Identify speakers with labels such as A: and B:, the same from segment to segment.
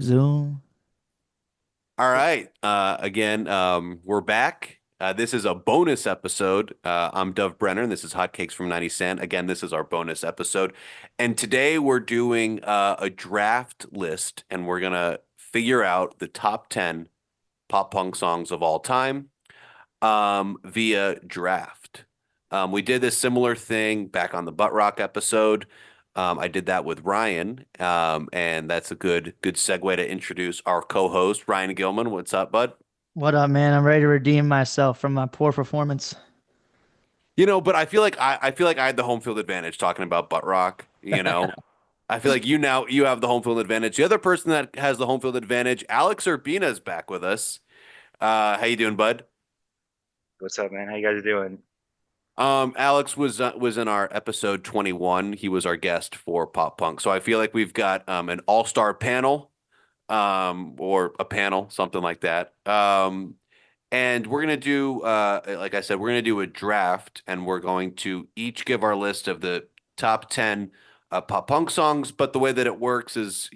A: Zoom.
B: All right. Again, we're back. This is a bonus episode. I'm Dov Brenner, and this is Hotcakes from 90 Cent. Again, this is our bonus episode. And today we're doing a draft list, and we're going to figure out the top 10 pop punk songs of all time via draft. We did this similar thing back on the Butt Rock episode. I did that with Ryan, and that's a good segue to introduce our co-host, Ryan Gilman. What's up, bud?
A: What up, man? I'm ready to redeem myself from my poor performance.
B: But I feel like I had the home field advantage talking about Butt Rock. I feel like you have the home field advantage. The other person that has the home field advantage, Alex Urbina, is back with us. How you doing, bud?
C: What's up, man? How you guys doing?
B: Alex was in our episode 21. He was our guest for Pop Punk. So I feel like we've got an all-star panel, or a panel, something like that. And we're gonna do, like I said, we're gonna do a draft, and we're going to each give our list of the top 10 pop punk songs. But the way that it works is,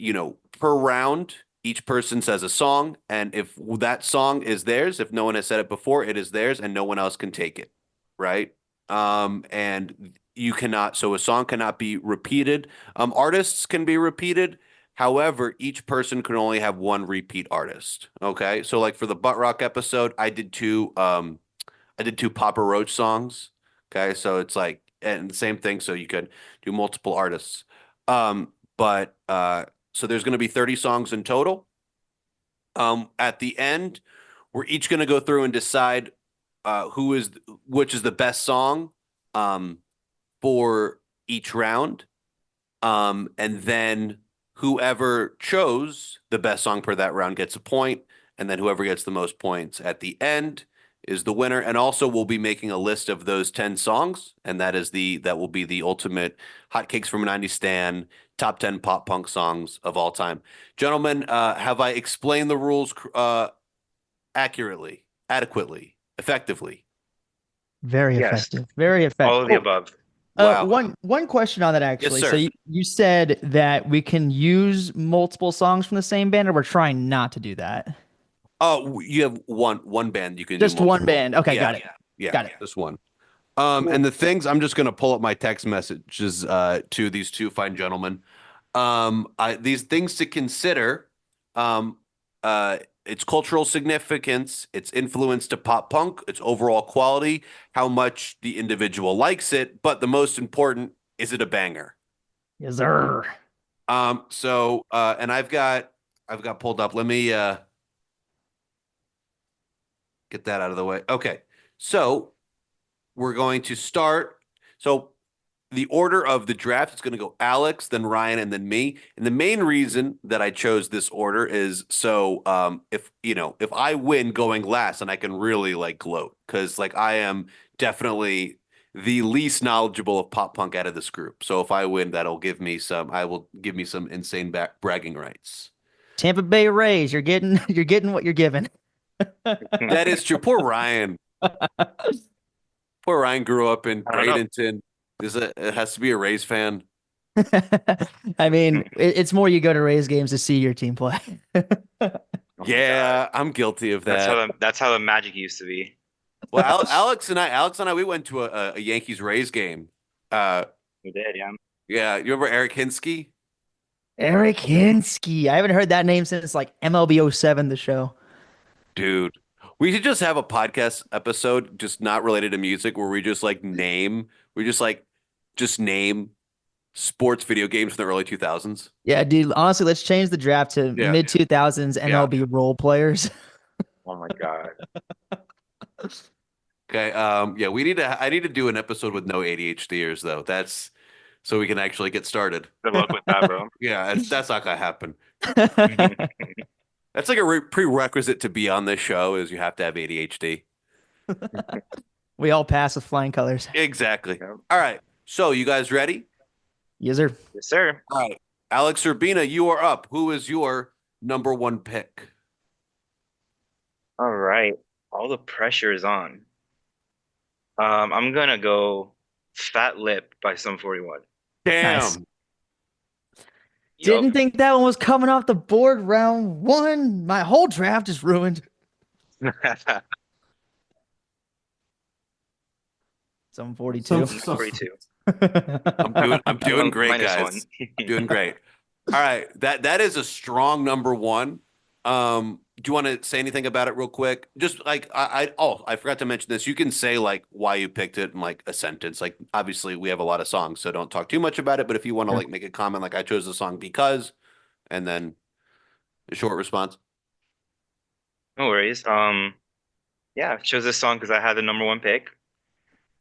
B: per round, each person says a song, and if that song is theirs, if no one has said it before, it is theirs, and no one else can take it, right? And you cannot, so a song cannot be repeated. Artists can be repeated. However, each person can only have one repeat artist. Okay. So like for the Butt Rock episode, I did two Papa Roach songs. Okay. So it's like, and the same thing. So you could do multiple artists. But so there's going to be 30 songs in total. At the end, we're each going to go through and decide which is the best song um, for each round. And then whoever chose the best song per that round gets a point, and then whoever gets the most points at the end is the winner. And also, we'll be making a list of those 10 songs, and that will be the ultimate Hotcakes from 90 Stan top 10 pop punk songs of all time. Gentlemen, have I explained the rules accurately, adequately, effectively?
A: Very
C: Yes,
A: effective. Very
C: all
A: effective.
C: of the
A: Oh,
C: above.
B: Wow.
A: one question on that
B: Yes,
A: actually. So
B: sir.
A: you said that we can use multiple songs from the same band, or we're trying not to do that.
B: Oh, you have one band you can do
A: Just one
B: multiple.
A: band. Okay,
B: Yeah,
A: got it.
B: yeah,
A: Got it.
B: just one.
A: Cool.
B: And the things I'm just gonna pull up my text messages to these two fine gentlemen. These things to consider. Um, its cultural significance, its influence to pop punk, its overall quality, how much the individual likes it, but the most important, is it a banger?
A: Yes, sir.
B: And I've got pulled up. Let me get that out of the way. Okay. So we're going to start. So the order of the draft is going to go Alex, then Ryan, and then me. And the main reason that I chose this order is so if I win going last, and I can really like gloat because like I am definitely the least knowledgeable of pop punk out of this group. So if I win, I will give me some insane bragging rights.
A: Tampa Bay Rays, you're getting what you're given.
C: I
B: That is true. Poor Ryan. Poor Ryan grew up in
C: don't know.
B: Bradenton. It has to be a Rays fan.
A: I mean, it's more you go to Rays games to see your team play.
C: Oh my God,
B: Yeah, I'm guilty of that.
C: that's how the Magic used to be.
B: Well, Alex and I, we went to a Yankees Rays game. Uh,
C: We did, yeah.
B: yeah, you remember Eric Hinsky?
A: Eric Hinsky. I haven't heard that name since like MLB '07, the show.
B: Dude, we should just have a podcast episode, just not related to music, where we just name sports video games from the early 2000s.
A: Yeah, dude. Honestly, let's change the draft to
B: Yeah,
A: mid 2000s
B: yeah.
A: MLB role players.
C: Oh my God.
B: Okay. Yeah, I need to do an episode with no ADHDers though. That's so we can actually get started.
C: Good luck with that, bro.
B: Yeah, that's not gonna happen. That's like a prerequisite to be on this show is you have to have ADHD.
A: We all pass with flying colors.
B: Exactly.
C: Yeah.
B: All right. So you guys ready?
A: Yes, sir.
C: Yes, sir.
B: All right. Alex Urbina, you are up. Who is your number one pick?
C: All right. All the pressure is on. I'm gonna go Fat Lip by Sum 41.
A: Nice.
B: Damn.
C: Yup.
A: Didn't think that one was coming off the board round one. My whole draft is ruined. So I'm 42.
B: So
C: 42.
B: I'm doing great,
C: Minus one.
B: guys. Doing great. All right, that is a strong number one. Do you want to say anything about it real quick? Just like I forgot to mention this. You can say like why you picked it in like a sentence. Like obviously we have a lot of songs, so don't talk too much about it. But if you want to
A: Sure.
B: like make a comment, like I chose the song because, and then a short response.
C: No worries. Yeah, I chose this song because I had the number one pick.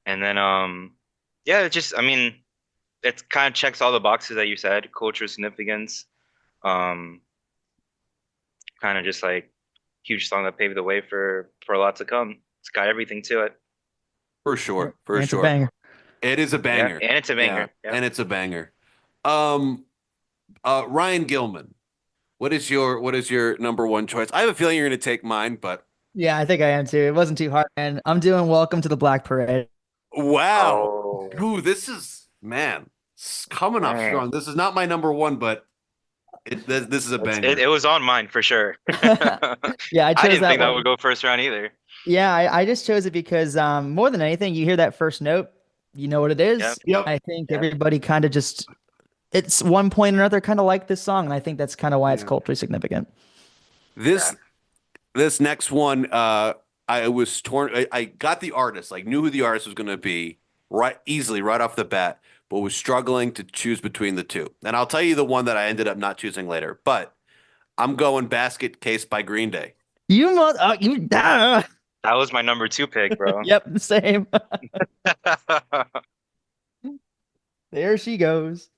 C: And then yeah, it just I mean, it kind of checks all the boxes that you said, cultural significance, um, kind of just like huge song that paved the way for a lot to come. It's got everything to it.
B: For sure, for
A: And it's a
B: sure.
A: banger.
B: It is a
C: Yeah,
B: banger.
C: and it's a
B: Yeah,
C: banger. Yeah.
B: and it's a banger. Um, Ryan Gilman, what is your number one choice? I have a feeling you're going to take mine, but
A: Yeah, I think I am too. It wasn't too hard, man. I'm doing Welcome to the Black Parade.
B: wow.
C: Oh,
B: Ooh, this is man, it's coming off
C: man.
B: strong. This is not my number one, but this is a banger.
C: It was on mine for sure.
A: Yeah, I
C: I
A: chose
C: didn't
A: that
C: think that
A: one.
C: would go first round either.
A: Yeah, I just chose it because more than anything, you hear that first note, you know what it
C: Yeah,
A: is.
B: Yep.
A: I think
C: yeah,
A: everybody kind of just it's one point or another kind of like this song, and I think that's kind of why it's
B: Yeah.
A: culturally significant.
C: yeah.
B: This this next one, I was torn. I got the artist, like knew who the artist was going to be right easily right off the bat, but was struggling to choose between the two. And I'll tell you the one that I ended up not choosing later. But I'm going Basket Case by Green Day.
A: You must, you,
C: That was my number two pick, bro.
A: yep, the same. There she goes.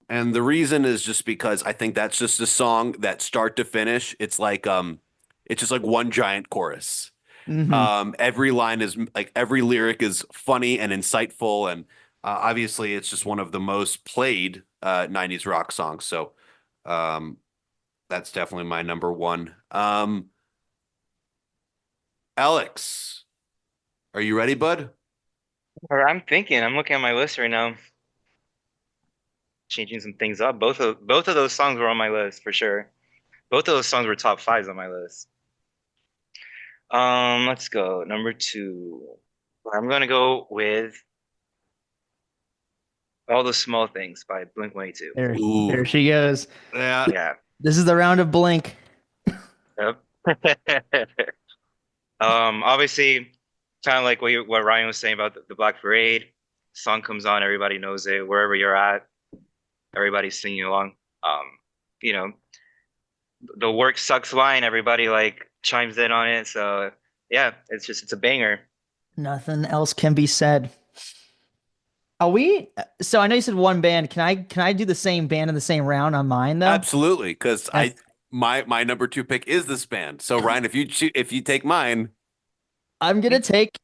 B: And the reason is just because I think that's just a song that start to finish, it's just like one giant chorus.
A: Hmm.
B: Every line is like every lyric is funny and insightful, and obviously it's just one of the most played 90s rock songs. So um, that's definitely my number one. Alex, are you ready, bud?
C: I'm thinking. I'm looking at my list right now, changing some things up. Both of those songs were on my list for sure. Both of those songs were top fives on my list. Let's go. Number two. I'm gonna go with All the Small Things by Blink-182.
A: There
B: Ooh,
A: she goes.
B: yeah.
C: Yeah.
A: This is the round of Blink.
C: Yep. Obviously, kind of like what Ryan was saying about the Black Parade. Song comes on, everybody knows it. Wherever you're at, everybody's singing along. Um, you know, the work sucks line, everybody like chimes in on it. So yeah, it's a banger.
A: Nothing else can be said. Are we? So I know you said one band. Can I do the same band in the same round on mine though?
B: Absolutely, because I
A: That's,
B: my number two pick is this band. So Ryan, if you take mine,
A: I'm gonna take.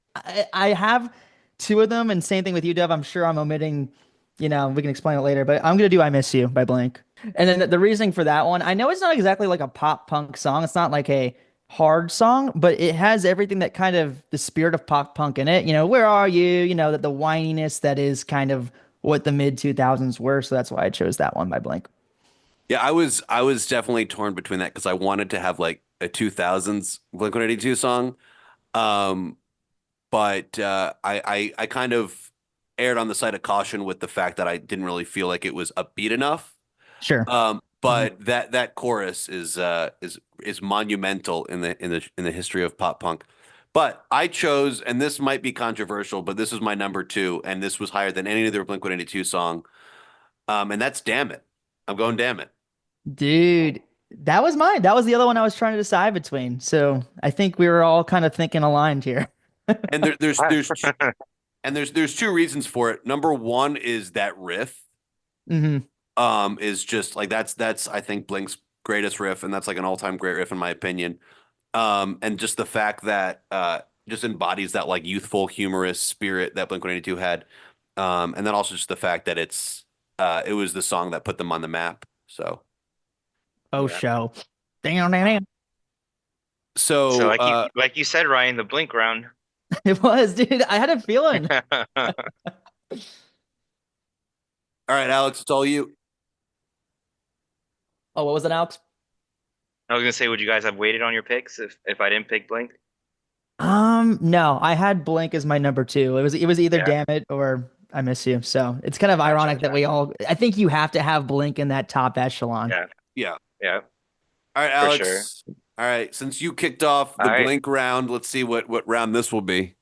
A: I have two of them, and same thing with you, Dov. I'm sure I'm omitting. We can explain it later, but I'm gonna do "I Miss You" by Blink. And then the reasoning for that one, I know it's not exactly like a pop punk song. It's not like a hard song, but it has everything that kind of the spirit of pop punk in it. Where are you? That the whininess that is kind of what the mid 2000s were. So that's why I chose that one by Blink.
B: yeah, I was definitely torn between that because I wanted to have like a 2000s Blink-182 song. Um, but I kind of erred on the side of caution with the fact that I didn't really feel like it was upbeat enough.
A: Sure. Mhm.
B: But that chorus is monumental in the history of pop punk. But I chose, and this might be controversial, but this is my number two, and this was higher than any other Blink-182 song. And that's "Damn It." I'm going "Damn It."
A: Dude, that was mine. That was the other one I was trying to decide between. So I think we were all kind of thinking aligned here.
B: And there's two reasons for it. Number one is that riff.
A: Hmm.
B: Is just like that's I think Blink's greatest riff, and that's like an all-time great riff in my opinion. And just the fact that just embodies that like youthful, humorous spirit that Blink-182 had. And then also just the fact that it was the song that put them on the map. So
A: Oh,
C: Yeah.
A: show. Damn, damn, damn.
C: So
B: so
C: like you said, Ryan, the Blink round.
A: It was, dude. I had a feeling.
B: all right, Alex, it's all you.
A: Oh, what was it, Alex?
C: I was gonna say, would you guys have waited on your picks if I didn't pick Blink?
A: No, I had Blink as my number two. It was either
C: Yeah,
A: Damn It or I Miss You. So it's kind of
C: gotcha,
A: ironic that we all. I think you have to have Blink in that top echelon.
C: yeah,
B: Yeah.
C: yeah,
B: All right,
C: for sure.
B: Alex. All right. Since you kicked off
C: All
B: the
C: right.
B: Blink round, let's see what round this will be.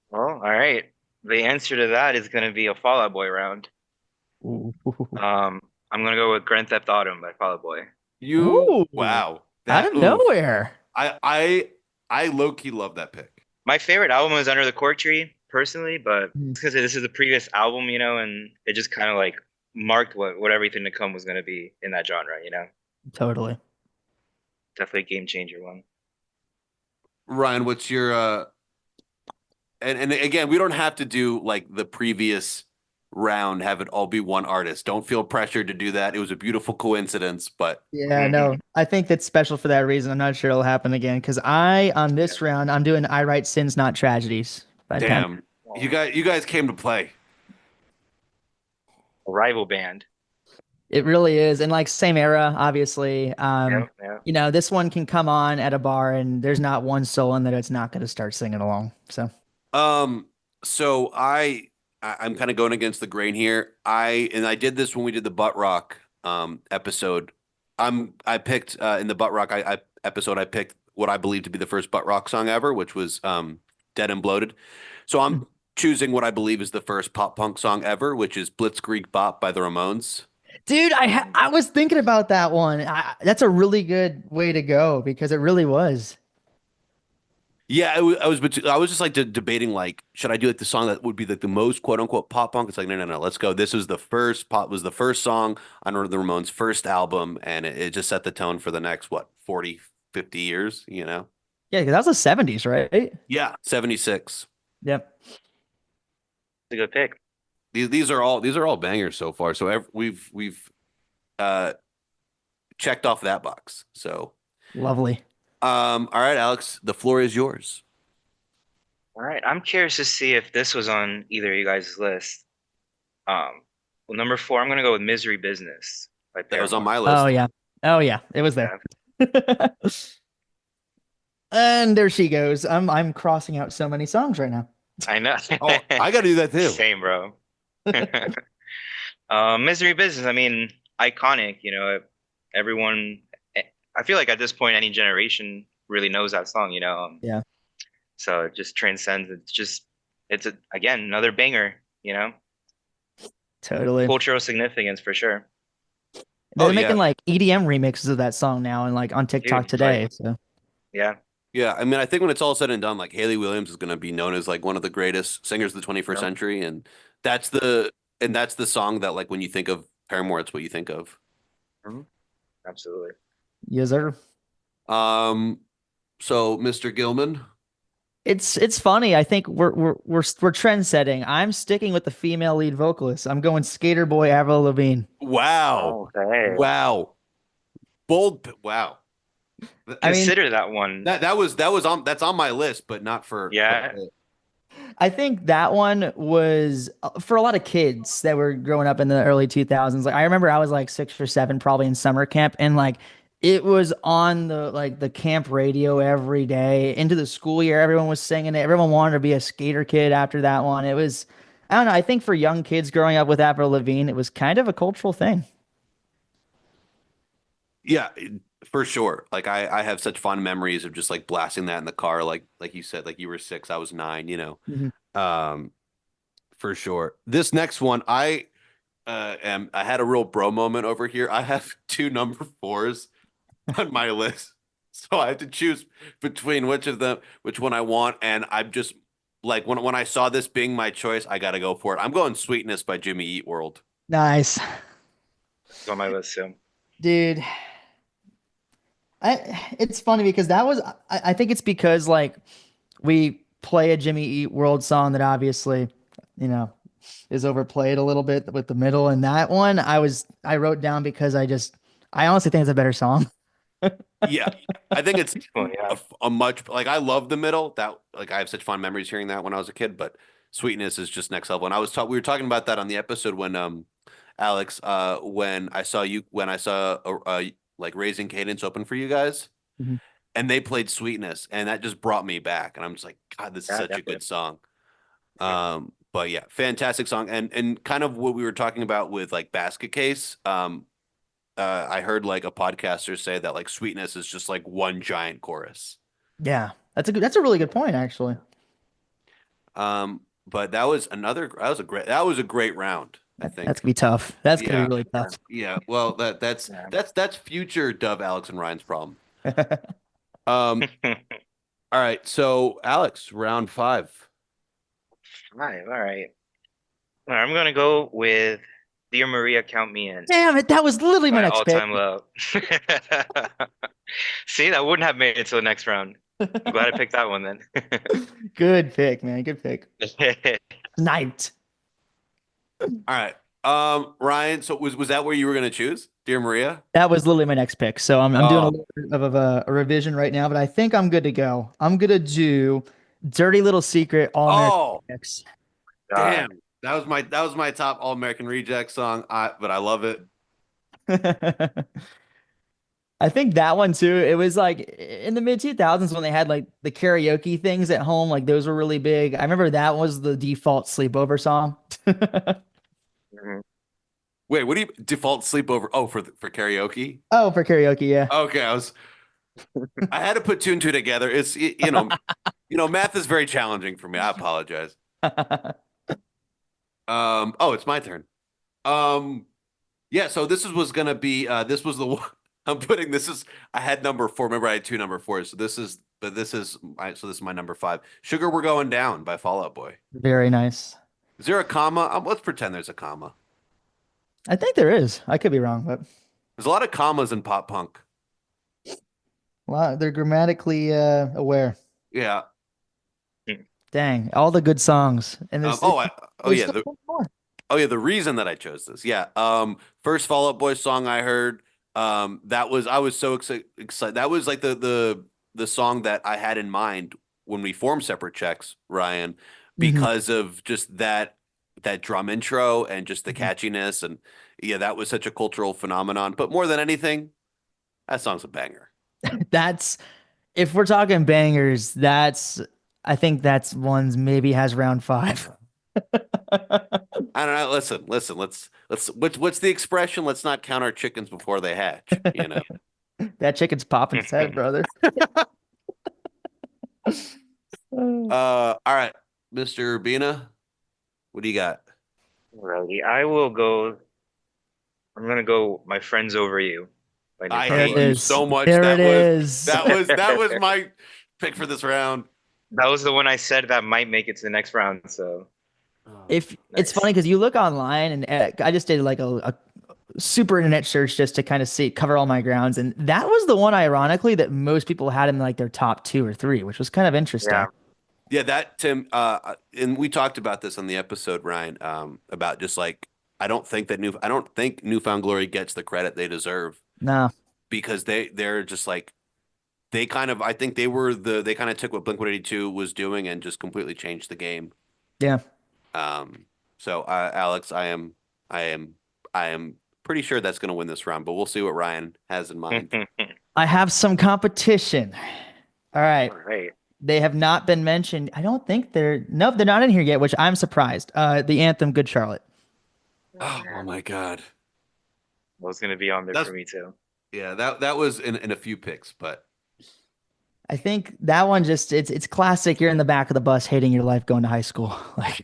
C: Well, all right. The answer to that is gonna be a Fall Out Boy round.
A: Ooh.
C: I'm gonna go with Grand Theft Autumn by Fall Out Boy.
A: Ooh.
B: Wow.
A: Out
B: That
A: of
B: oof.
A: nowhere.
B: I low key love that pick.
C: My favorite album is Under the Cork Tree, personally, but
A: Mm.
C: because this is the previous album, and it just kind of like marked what everything to come was gonna be in that genre.
A: Totally.
C: Definitely a game changer one.
B: Ryan, what's your and again, we don't have to do like the previous round, have it all be one artist. Don't feel pressured to do that. It was a beautiful coincidence, but
A: Yeah, no, I think that's special for that reason. I'm not sure it'll happen again because on this round, I'm doing I Write Sins, Not Tragedies by Pen.
B: damn. You guys came to play.
C: A rival band.
A: It really is. And like same era, obviously.
C: Yeah, yeah.
A: This one can come on at a bar and there's not one soul in that it's not going to start singing along. So
B: Um, so I'm kind of going against the grain here. I did this when we did the Butt Rock episode. I picked in the Butt Rock episode I picked what I believe to be the first Butt Rock song ever, which was Dead and Bloated. So I'm choosing what I believe is the first pop punk song ever, which is Blitzkrieg Bop by the Ramones.
A: dude, I was thinking about that one. That's a really good way to go because it really was.
B: Yeah, I was just like debating like should I do like the song that would be like the most quote unquote pop punk? It's like no, let's go. This was the first song on the Ramones' first album, and it just set the tone for the next 40, 50 years, you know?
A: Yeah, because that was the 70s, right?
B: Yeah, 76.
A: Yep.
C: It's a good pick.
B: These are all bangers so far. So we've uh checked off that box. So
A: Lovely.
B: all right, Alex, the floor is yours.
C: All right. I'm curious to see if this was on either of you guys' list. Well, number 4, I'm gonna go with Misery Business by
B: That was on
C: Paramore.
B: my
A: Oh
B: list.
A: yeah. Oh yeah. It was there.
C: Yeah.
A: And there she goes. I'm crossing out so many songs right now.
C: I know.
B: Oh, I got to do that too.
C: Same, bro. Misery Business. I mean, iconic. Everyone. I feel like at this point, any generation really knows that song.
A: Yeah.
C: So it just transcends. Again, another banger.
A: Totally.
C: Cultural significance for sure.
A: They're
B: Oh,
A: making
B: yeah.
A: like EDM remixes of that song now and like on TikTok
C: Dude,
A: today.
C: like-
A: So
C: Yeah.
B: Yeah, I mean, I think when it's all said and done, like Haley Williams is going to be known as like one of the greatest singers of the 21st
C: Yeah.
B: century, and that's the song that like when you think of Paramore, it's what you think of.
C: Mhm. Absolutely.
A: yes, sir.
B: So Mr. Gilman,
A: It's funny. I think we're trend setting. I'm sticking with the female lead vocalist. I'm going Skater Boy Avril Lavigne.
B: wow,
C: Okay.
B: wow, bold, wow.
A: I mean,
C: Consider that one.
B: That's on my list, but not for
C: Yeah.
A: I think that one was for a lot of kids that were growing up in the early 2000s. Like I remember I was like 6 or 7 probably in summer camp and like it was on the camp radio every day into the school year. Everyone was singing it. Everyone wanted to be a skater kid after that one. It was I don't know. I think for young kids growing up with Avril Lavigne, it was kind of a cultural thing.
B: Yeah, for sure. Like I have such fond memories of just like blasting that in the car, like you said, like you were 6, I was 9,
A: Mhm.
B: for sure. This next one, I had a real bro moment over here. I have 2 number 4s on my list. So I have to choose between which one I want, and I'm just like when I saw this being my choice, I gotta go for it. I'm going Sweetness by Jimmy Eat World.
A: Nice.
C: It's on my list too.
A: Dude, it's funny because I think it's because like we play a Jimmy Eat World song that obviously, you know, is overplayed a little bit with the middle and that one I wrote down because I honestly think it's a better song.
B: Yeah, I think it's
C: Well, yeah.
B: a much like I love the middle. That like I have such fond memories hearing that when I was a kid, but Sweetness is just next level. And we were talking about that on the episode when Alex when I saw like Raising Cadence opened for you guys,
A: Mhm.
B: and they played Sweetness, and that just brought me back. And I'm just like, God, this is
C: Yeah,
B: such a
C: definitely.
B: good song. But yeah, fantastic song, and kind of what we were talking about with like Basket Case. I heard like a podcaster say that like Sweetness is just like one giant chorus.
A: Yeah, that's a really good point, actually.
B: But that was a great round, I
A: That's
B: think.
A: gonna be tough. That's gonna be
B: Yeah.
A: really tough.
B: Yeah. Well, that's
C: Yeah.
B: that's future Dove, Alex, and Ryan's problem. Um, all right. So Alex, round 5.
C: Five. All right. All right, I'm gonna go with Dear Maria, Count Me In
A: Damn it, that was literally my
C: by
A: next
C: All
A: pick.
C: Time Low. See, that wouldn't have made it to the next round. I'm glad I picked that one then.
A: Good pick, man. Good pick. Sniped.
B: All right. Ryan, so was that where you were gonna choose? Dear Maria?
A: That was literally my next pick. So I'm doing a
B: Oh,
A: little bit of a revision right now, but I think I'm good to go. I'm gonna do Dirty Little Secret All American
B: oh,
A: Mix.
C: God.
B: damn. That was my top All American Reject song. But I love it.
A: I think that one too. It was like in the mid 2000s when they had like the karaoke things at home, like those were really big. I remember that was the default sleepover song.
C: Mhm.
B: Wait, what do you default sleepover? Oh, for karaoke?
A: Oh, for karaoke, yeah.
B: Okay, I had to put two and two together. Math is very challenging for me. I apologize. Oh, it's my turn. Um, yeah, so was gonna be this was the one I'm putting this is I had number 4. Remember I had two number 4s. So this is my number 5. Sugar We're Going Down by Fall Out Boy.
A: Very nice.
B: Is there a comma? Let's pretend there's a comma.
A: I think there is. I could be wrong, but
B: There's a lot of commas in pop punk.
A: they're grammatically aware.
B: Yeah.
A: Dang, all the good songs. And
B: Um,
A: there's
B: oh, I, oh
A: there's
B: yeah.
A: still more.
B: Oh yeah, the reason that I chose this. Yeah. First Fall Out Boy song I heard. I was so excited. That was like the song that I had in mind when we formed Separate Checks, Ryan,
A: Mhm.
B: because of just that drum intro and just the catchiness, and yeah, that was such a cultural phenomenon. But more than anything, that song's a banger.
A: That's if we're talking bangers, I think that's one's maybe has round 5.
B: I don't know. Listen. What's the expression? Let's not count our chickens before they hatch.
A: That chicken's popping its head, brother.
B: All right, Mr. Urbina, what do you got?
C: Alrighty, I will go. I'm gonna go My Friends Over You by New
B: I
A: There it
B: hate you
C: Foundland.
A: is.
B: so much.
A: There it
B: That was
A: is.
B: that was my pick for this round.
C: That was the one I said that might make it to the next round. So
B: Oh.
A: If it's
C: nice.
A: funny because you look online and I just did like a super internet search just to kind of see cover all my grounds, and that was the one ironically that most people had in like their top 2 or 3, which was kind of interesting.
C: Yeah.
B: Yeah, that Tim. And we talked about this on the episode, Ryan. About just like I don't think Newfound Glory gets the credit they deserve
A: No,
B: because they're just like I think they kind of took what Blink-182 was doing and just completely changed the game.
A: yeah,
B: So Alex, I am pretty sure that's going to win this round, but we'll see what Ryan has in mind.
A: I have some competition. All right,
C: All right.
A: they have not been mentioned. I don't think nope, they're not in here yet, which I'm surprised. The anthem, Good Charlotte.
B: Oh my God.
C: That was gonna be on there
B: That's
C: for me too.
B: yeah, that was in a few picks, but
A: I think that one just it's classic. You're in the back of the bus hating your life going to high school. Like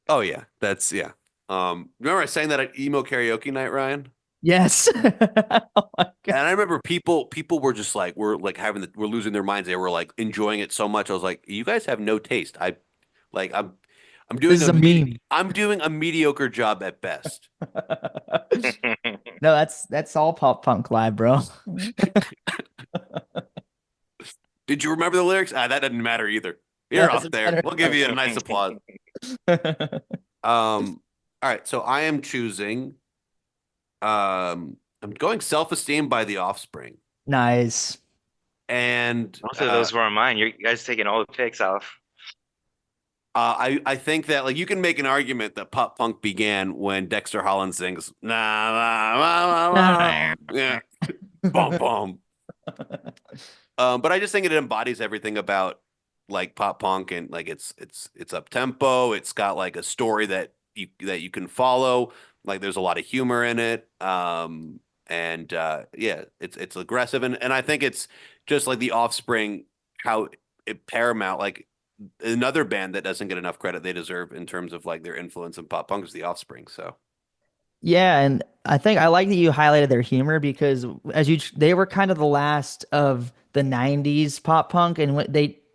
B: oh yeah, that's yeah. Remember I sang that at emo karaoke night, Ryan?
A: yes. Oh my
B: And
A: God.
B: I remember people were just like we're losing their minds. They were like enjoying it so much. I was like, you guys have no taste. Like I'm
A: This
B: doing
A: is a meme.
B: I'm doing a mediocre job at best.
A: No, that's all pop punk live, bro.
B: Did you remember the lyrics? That doesn't matter either.
A: That
B: You're off
A: doesn't
B: there.
A: matter.
B: We'll give you a nice applause. All right, so I am choosing I'm going Self-Esteem by The Offspring.
A: Nice.
B: And
C: Most of those were on mine. You guys taking all the picks off.
B: I think that like you can make an argument that pop punk began when Dexter Holland sings nah, nah, nah, nah, nah. Yeah, boom boom. But I just think it embodies everything about like pop punk and like it's up tempo. It's got like a story that you can follow. Like there's a lot of humor in it. And yeah, it's aggressive and I think it's just like the Offspring, how Paramount, like another band that doesn't get enough credit they deserve in terms of like their influence in pop punk is the Offspring. So
A: Yeah, and I think I like that you highlighted their humor because they were kind of the last of the 90s pop punk and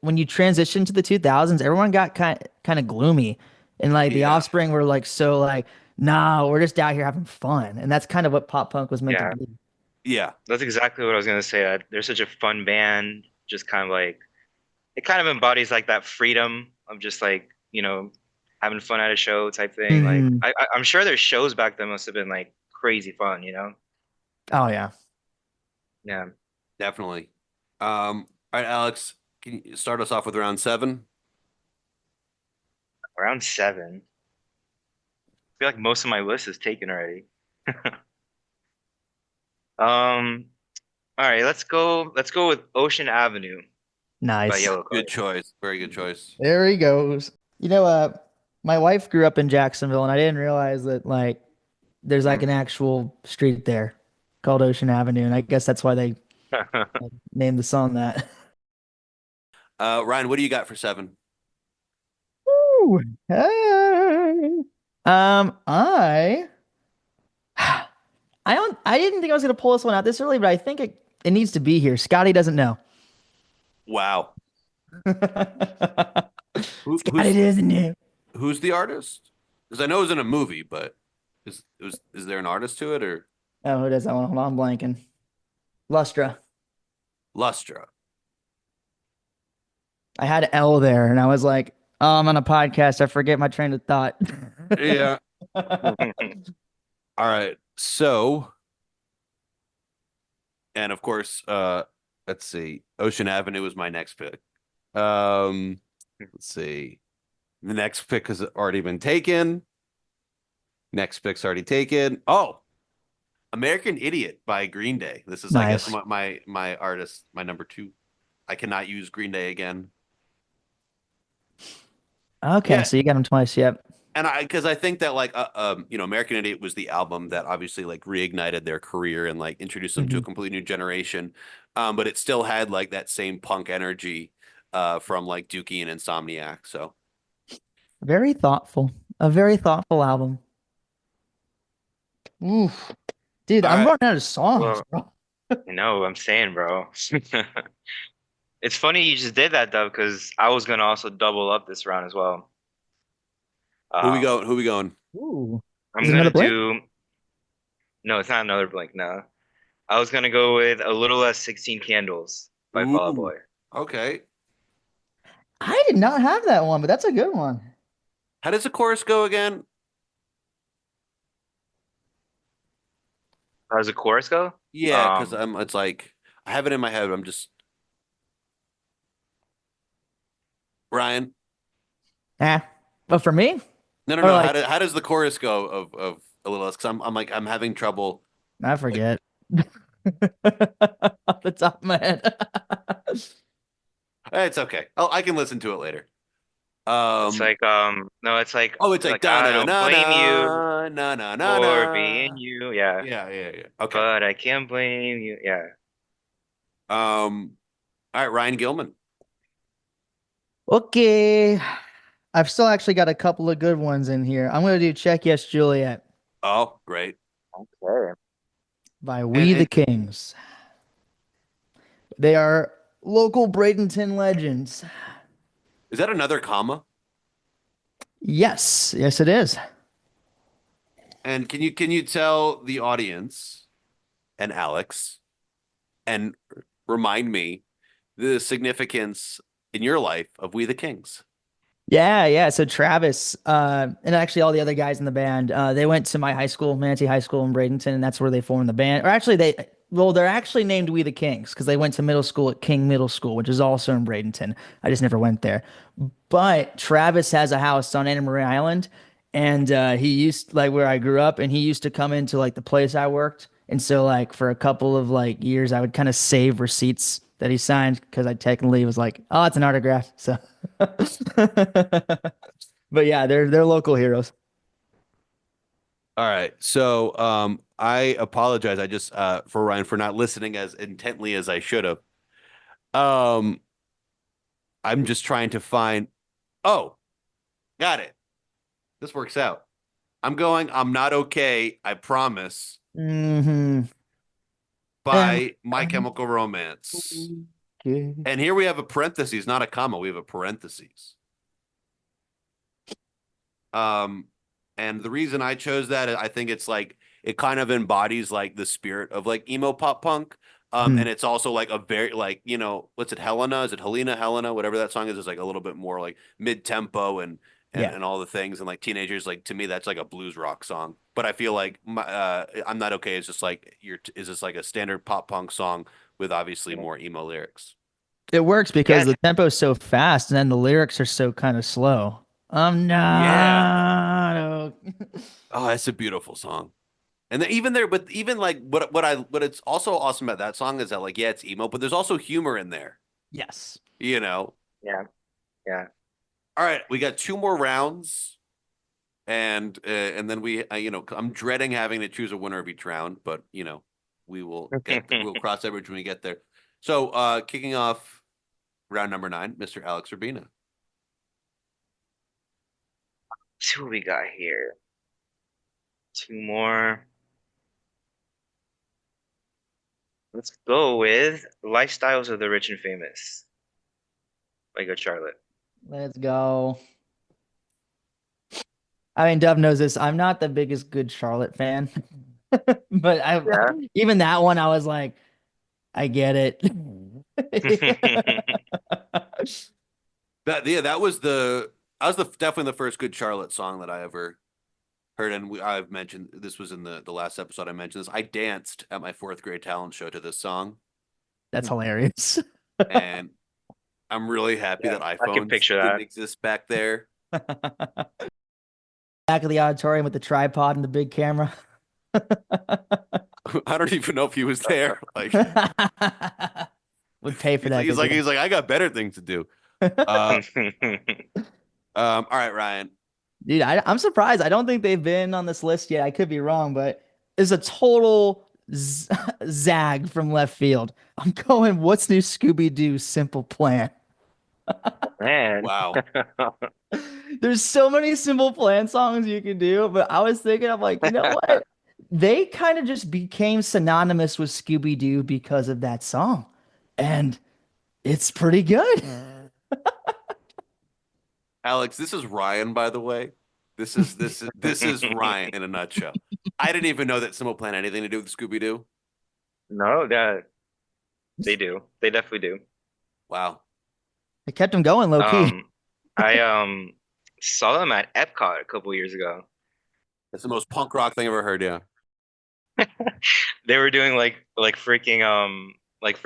A: when you transitioned to the 2000s, everyone got kind of gloomy. And like the
B: yeah,
A: Offspring were like so like, "Nah, we're just out here having fun." And that's kind of what pop punk was meant to
C: Yeah,
A: be.
B: yeah,
C: that's exactly what I was gonna say. That they're such a fun band, just kind of like it kind of embodies like that freedom of just like, having fun at a show type thing. Like
A: Hmm.
C: I'm sure their shows back then must have been like crazy fun, you know?
A: Oh yeah.
C: Yeah.
B: definitely. All right, Alex, can you start us off with round seven?
C: Around seven. I feel like most of my list is taken already. Um, all right, let's go with Ocean Avenue by
A: Nice.
C: Yellow
B: Good
C: Card.
B: choice. Very good choice.
A: There he goes. You know, my wife grew up in Jacksonville, and I didn't realize that like there's like an actual street there called Ocean Avenue, and I guess that's why they named the song that.
B: Ryan, what do you got for seven?
A: Ooh, hey. I I didn't think I was gonna pull this one out this early, but I think it needs to be here. Scotty doesn't know.
B: Wow. Who,
A: Scotty doesn't know.
B: who's the artist? Because I know it was in a movie, but is there an artist to it or
A: Oh, who does that one? Hold on, I'm blanking. Lustra.
B: Lustra?
A: I had L there, and I was like, oh, I'm on a podcast. I forget my train of thought.
B: Yeah. All right. So, and of course, let's see. Ocean Avenue was my next pick. Let's see. The next pick has already been taken. Next pick's already taken. Oh, American Idiot by Green Day. This is, I guess,
A: Nice.
B: my artist, my number two. I cannot use Green Day again.
A: Okay,
B: Yeah,
A: so you got him twice. Yep.
B: and because I think that like American Idiot was the album that obviously like reignited their career and like introduced them to a
A: Mhm.
B: completely new generation. But it still had like that same punk energy from like Dookie and Insomniac. So
A: Very thoughtful. A very thoughtful album. Oof. Dude,
B: all
A: I'm
B: right.
A: running out of songs,
C: Well,
A: bro.
C: I'm saying, bro. It's funny you just did that though, because I was gonna also double up this round as well.
B: Who we
C: Um,
B: going? Who we going?
A: Ooh. Is
C: I'm
A: it another
C: gonna
A: Blink?
C: do no, it's not another Blink. No, I was gonna go with A Little Less 16 Candles by Fall Out
B: Ooh,
C: Boy.
B: okay.
A: I did not have that one, but that's a good one.
B: How does the chorus go again?
C: How does the chorus go?
B: Yeah, because
C: Um,
B: it's like I have it in my head. I'm just Ryan.
A: Eh. But for me,
B: No, no,
A: or
B: no.
A: like,
B: How does the chorus go of a little less? Because I'm like I'm having trouble.
A: I
B: Like
A: forget. Off the top of my head.
B: it's okay. I can listen to it later.
C: it's
B: Um.
C: like no, it's
B: Oh, it's like
C: like
B: da
C: I
B: na
C: don't
B: na
C: blame you
B: na na na na
C: for
B: na.
C: being you, yeah,
B: Yeah, yeah, yeah. Okay.
C: but I can't blame you, yeah.
B: All right, Ryan Gilman.
A: Okay. I've still actually got a couple of good ones in here. I'm gonna do Check Yes Juliet
B: Oh, great.
C: Okay.
A: by
B: And
A: We the Kings. They are local Bradenton legends.
B: is that another comma?
A: Yes, yes, it is.
B: And can you tell the audience and Alex and remind me the significance in your life of We the Kings?
A: Yeah, yeah. So Travis, and actually all the other guys in the band, they went to my high school, Manatee High School in Bradenton, and that's where they formed the band. Or actually, Well, they're actually named We the Kings because they went to middle school at King Middle School, which is also in Bradenton. I just never went there. But Travis has a house on Anna Marie Island, and he used like where I grew up, and he used to come into like the place I worked. And so like for a couple of like years, I would kind of save receipts that he signed because I technically was like, oh, it's an autograph. So, but yeah, they're local heroes.
B: All right. So I apologize. I just for Ryan for not listening as intently as I should have. Um I'm just trying to find oh, got it. This works out. I'm not okay, I promise,
A: Mm-hmm.
B: by My Chemical Romance. And here we have a parentheses, not a comma. We have a parentheses. Um and the reason I chose that, I think it's like it kind of embodies like the spirit of like emo pop punk. And it's also like a very like, what's it, Helena? Is it Helena, whatever that song is like a little bit more like mid-tempo
A: Yeah.
B: and all the things, and like teenagers, like to me that's like a blues rock song. But I feel like I'm Not Okay is just like is just like a standard pop punk song with obviously more emo lyrics.
A: It works
C: Yeah,
A: because the tempo is so fast and then the lyrics are so kind of slow. I'm
B: Yeah.
A: not.
B: Oh, that's a beautiful song. And then even there, but even like what it's also awesome about that song is that like, yeah, it's emo, but there's also humor in there,
A: Yes.
B: you know.
C: yeah, yeah.
B: All right, we got two more rounds, and then I'm dreading having to choose a winner of each round, but we'll cross that bridge when we get there. So, kicking off round number 9, Mr. Alex Urbina.
C: See what we got here. Two more. Let's go with Lifestyles of the Rich and Famous by Good Charlotte.
A: Let's go. I mean, Dove knows this. I'm not the biggest Good Charlotte fan, but
C: Yeah.
A: even that one, I was like, I get it.
B: That was definitely the first Good Charlotte song that I ever heard, and I've mentioned this was in the last episode. I mentioned this. I danced at my 4th grade talent show to this song,
A: That's hilarious.
B: and I'm really happy
C: Yeah,
B: that
C: I can
B: iPhones
C: picture
B: didn't
C: that.
B: exist back there.
A: Back of the auditorium with the tripod and the big camera.
B: I don't even know if he was there. Like
A: Would pay for that
B: he's
A: ticket.
B: like I got better things to do. All right, Ryan.
A: Dude, I'm surprised. I don't think they've been on this list yet. I could be wrong, but it's a total zag from left field. I'm going, what's new Scooby-Doo Simple Plan?
C: Man.
B: Wow.
A: There's so many Simple Plan songs you can do, but I was thinking, I'm like, you know what? They kind of just became synonymous with Scooby-Doo because of that song. And it's pretty good.
B: Alex, this is Ryan, by the way. This is Ryan in a nutshell. I didn't even know that Simple Plan had anything to do with Scooby Doo.
C: No, they do. They definitely do.
B: Wow.
A: It kept them going low key.
C: I saw them at Epcot a couple years ago.
B: That's the most punk rock thing I've ever heard, yeah.
C: They were doing like freaking like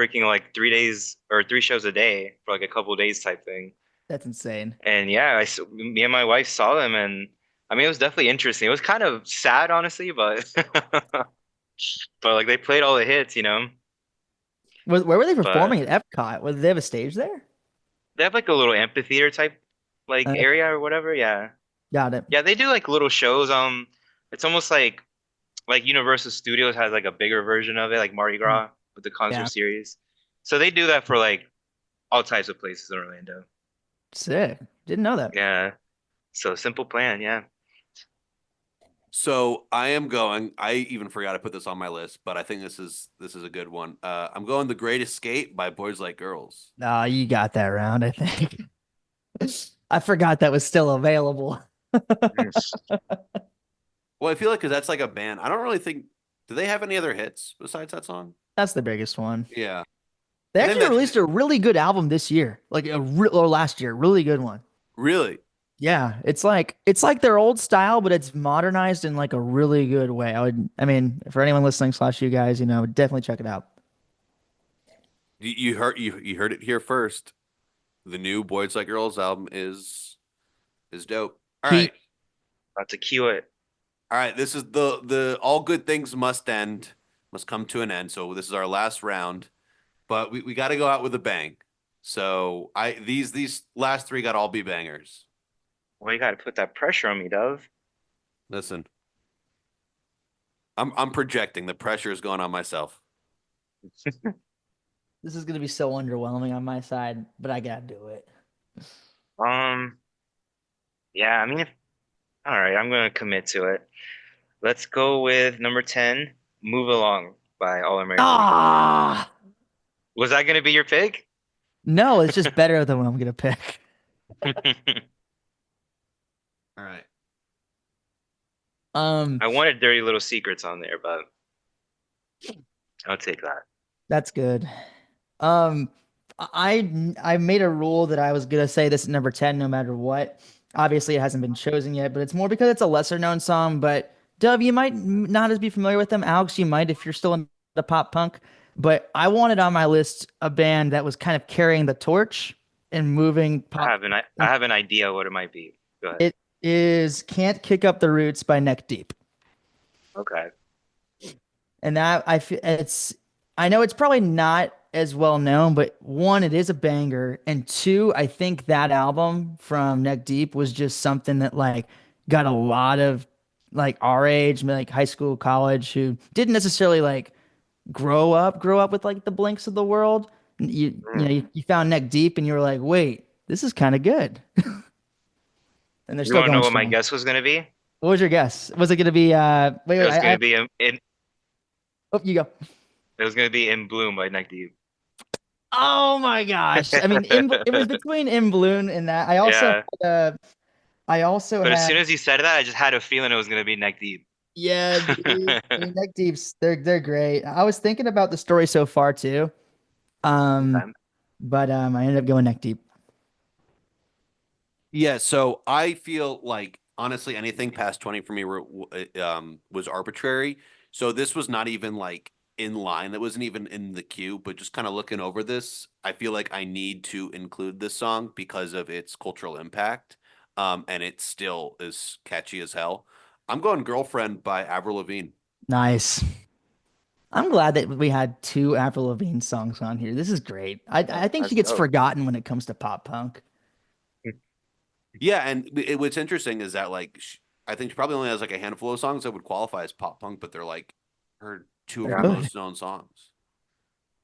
C: 3 days or 3 shows a day for like a couple days type thing.
A: That's insane.
C: And yeah, me and my wife saw them, and I mean it was definitely interesting. It was kind of sad, honestly, but but like they played all the hits.
A: Where were they
C: But
A: performing at Epcot? Was they have a stage there?
C: they have like a little amphitheater type like
A: Uh,
C: area or whatever. Yeah.
A: got it.
C: Yeah, they do like little shows. It's almost like Universal Studios has like a bigger version of it, like Mardi Gras with the concert
A: Yeah.
C: series. So they do that for like all types of places in Orlando.
A: Sick. Didn't know that.
C: Yeah. So Simple Plan, yeah.
B: So I even forgot to put this on my list, but I think this is a good one. I'm going The Great Escape by Boys Like Girls.
A: Oh, you got that round, I think. I forgot that was still available.
B: Well, I feel like because that's like a band. I don't really think, do they have any other hits besides that song?
A: That's the biggest one.
B: Yeah.
A: They
B: I think
A: actually
B: that's
A: released a really good album this year, like or last year, really good one.
B: really.
A: Yeah, it's like their old style, but it's modernized in like a really good way. I mean, for anyone listening slash you guys, definitely check it out.
B: You heard it here first. The new Boys Like Girls album is dope. All right.
A: Heat.
C: About to cue it.
B: All right, this is the all good things must end, must come to an end. So this is our last round, but we got to go out with a bang. So I these last three got to all be bangers.
C: Well, you got to put that pressure on me, Dove.
B: Listen, I'm projecting. The pressure is going on myself.
A: This is gonna be so underwhelming on my side, but I gotta do it.
C: Um, yeah, I mean, all right, I'm gonna commit to it. Let's go with number 10, Move Along by All American.
A: Ah,
C: Was that gonna be your pick?
A: no, it's just better than what I'm gonna pick.
B: All right.
A: Um,
C: I wanted Dirty Little Secrets on there, but I'll take that.
A: that's good. Um, I made a rule that I was gonna say this at number 10 no matter what. Obviously, it hasn't been chosen yet, but it's more because it's a lesser known song. But Dove, you might not as be familiar with them. Alex, you might if you're still in the pop punk. But I wanted on my list a band that was kind of carrying the torch and moving pop.
C: I have an idea what it might be. Go ahead.
A: It is "Can't Kick Up the Roots" by Neck Deep.
C: Okay.
A: And that I feel I know it's probably not as well known, but one, it is a banger, and two, I think that album from Neck Deep was just something that like got a lot of like our age, like high school, college, who didn't necessarily like grow up with like the Blinks of the world. You found Neck Deep and you were like, wait, this is kind of good, and they're
C: You
A: still
C: want to know
A: going
C: what my
A: strong.
C: guess was gonna be?
A: What was your guess? Was it gonna be
C: It was
A: I
C: gonna be
A: oh, you go.
C: it was gonna be In Bloom by Neck Deep.
A: Oh my gosh. I mean, it was between In Bloom and that.
C: Yeah.
A: I also
C: But as
A: had,
C: soon as you said that, I just had a feeling it was gonna be Neck Deep.
A: yeah, dude. I mean, Neck Deeps, they're great. I was thinking about the story so far too. Um,
C: Okay.
A: but I ended up going Neck Deep.
B: Yeah, so I feel like honestly anything past 20 for me was arbitrary. So this was not even like in line. That wasn't even in the queue, but just kind of looking over this, I feel like I need to include this song because of its cultural impact. And it still is catchy as hell. I'm going Girlfriend by Avril Lavigne.
A: Nice. I'm glad that we had two Avril Lavigne songs on here. This is great. I think she
C: That's
A: gets
C: dope.
A: forgotten when it comes to pop punk.
B: Yeah, and what's interesting is that like I think she probably only has like a handful of songs that would qualify as pop punk, but they're like her two of
A: They're
B: her
C: Yeah.
A: good.
B: most known songs.